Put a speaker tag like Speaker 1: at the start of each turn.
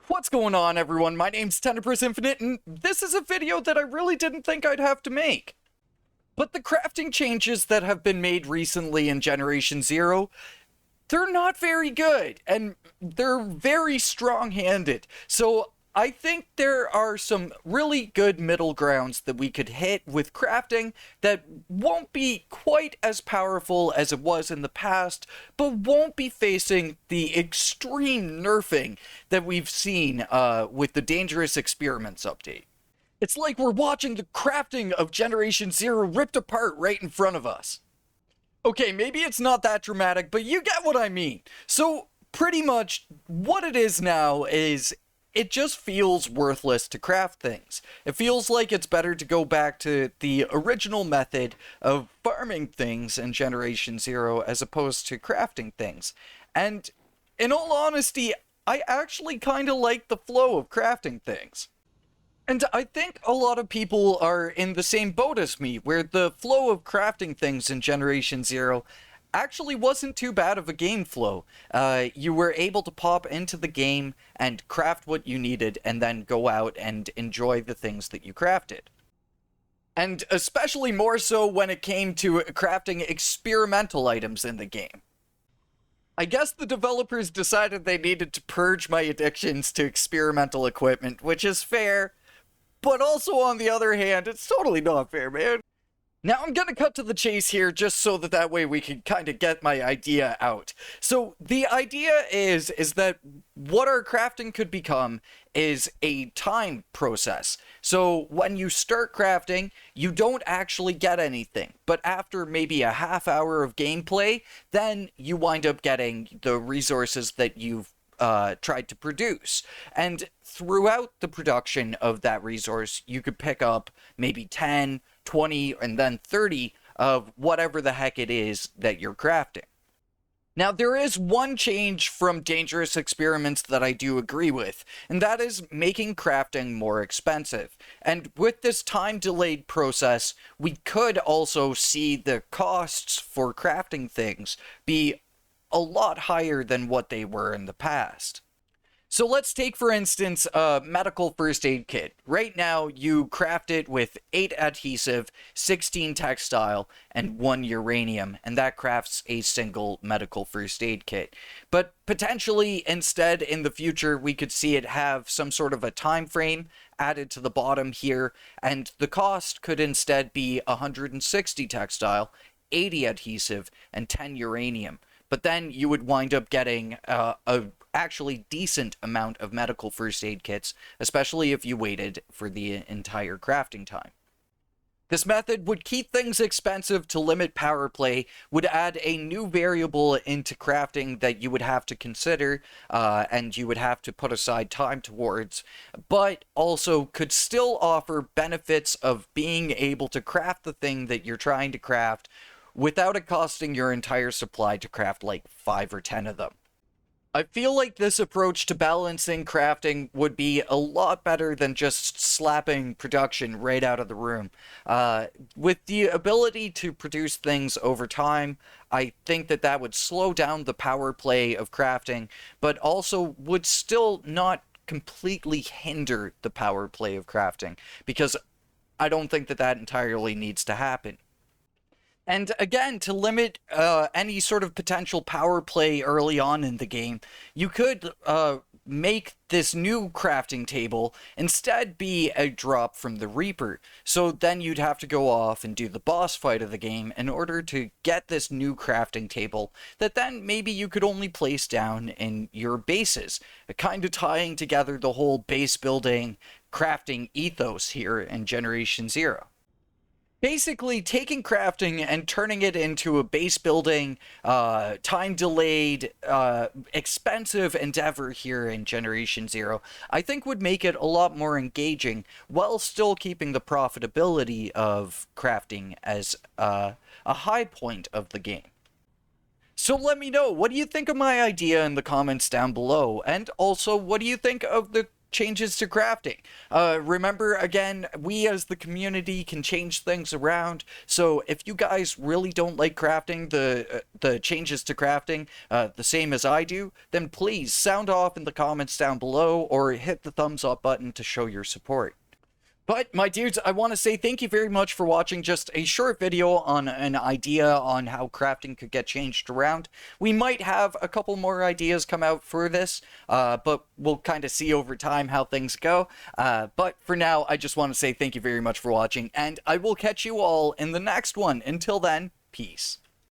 Speaker 1: What's going on, everyone? My name's Tenebris Infinite, and this is a video that I really didn't think I'd have to make. But the crafting changes that have been made recently in Generation Zero, they're not very good, and they're very strong-handed. So I think there are some really good middle grounds that we could hit with crafting that won't be quite as powerful as it was in the past, but won't be facing the extreme nerfing that we've seen with the Dangerous Experiments update. It's like we're watching the crafting of Generation Zero ripped apart right in front of us. Okay, maybe it's not that dramatic, but you get what I mean. So, pretty much, what it is now is it just feels worthless to craft things. It feels like it's better to go back to the original method of farming things in Generation Zero as opposed to crafting things. And, in all honesty, I actually kind of like the flow of crafting things. And I think a lot of people are in the same boat as me, where the flow of crafting things in Generation Zero actually wasn't too bad of a game flow. You were able to pop into the game and craft what you needed, and then go out and enjoy the things that you crafted. And especially more so when it came to crafting experimental items in the game. I guess the developers decided they needed to purge my addictions to experimental equipment, which is fair. But also, on the other hand, it's totally not fair, man. Now, I'm gonna cut to the chase here just so that way we can kind of get my idea out. So, the idea is that what our crafting could become is a time process. So, when you start crafting, you don't actually get anything. But after maybe a half hour of gameplay, then you wind up getting the resources that you've tried to produce. And throughout the production of that resource, you could pick up maybe 10, 20, and then 30 of whatever the heck it is that you're crafting. Now, there is one change from Dangerous Experiments that I do agree with, and that is making crafting more expensive. And with this time-delayed process, we could also see the costs for crafting things be a lot higher than what they were in the past. So let's take, for instance, a medical first aid kit. Right now, you craft it with 8 adhesive, 16 textile, and 1 uranium, and that crafts a single medical first aid kit. But potentially, instead, in the future, we could see it have some sort of a time frame added to the bottom here, and the cost could instead be 160 textile, 80 adhesive, and 10 uranium. But then you would wind up getting a actually decent amount of medical first aid kits, especially if you waited for the entire crafting time. This method would keep things expensive to limit power play, would add a new variable into crafting that you would have to consider, and you would have to put aside time towards, but also could still offer benefits of being able to craft the thing that you're trying to craft without it costing your entire supply to craft like 5 or 10 of them. I feel like this approach to balancing crafting would be a lot better than just slapping production right out of the room. With the ability to produce things over time, I think that would slow down the power play of crafting, but also would still not completely hinder the power play of crafting, because I don't think that entirely needs to happen. And again, to limit any sort of potential power play early on in the game, you could make this new crafting table instead be a drop from the Reaper. So then you'd have to go off and do the boss fight of the game in order to get this new crafting table that then maybe you could only place down in your bases, kind of tying together the whole base building crafting ethos here in Generation Zero. Basically, taking crafting and turning it into a base building, time-delayed, expensive endeavor here in Generation Zero, I think would make it a lot more engaging, while still keeping the profitability of crafting as a high point of the game. So let me know, what do you think of my idea in the comments down below? And also, what do you think of the changes to crafting. Remember, again, we as the community can change things around. So if you guys really don't like crafting, the changes to crafting, the same as I do, then please sound off in the comments down below or hit the thumbs up button to show your support. But, my dudes, I want to say thank you very much for watching just a short video on an idea on how crafting could get changed around. We might have a couple more ideas come out for this, but we'll kind of see over time how things go. But for now, I just want to say thank you very much for watching, and I will catch you all in the next one. Until then, peace.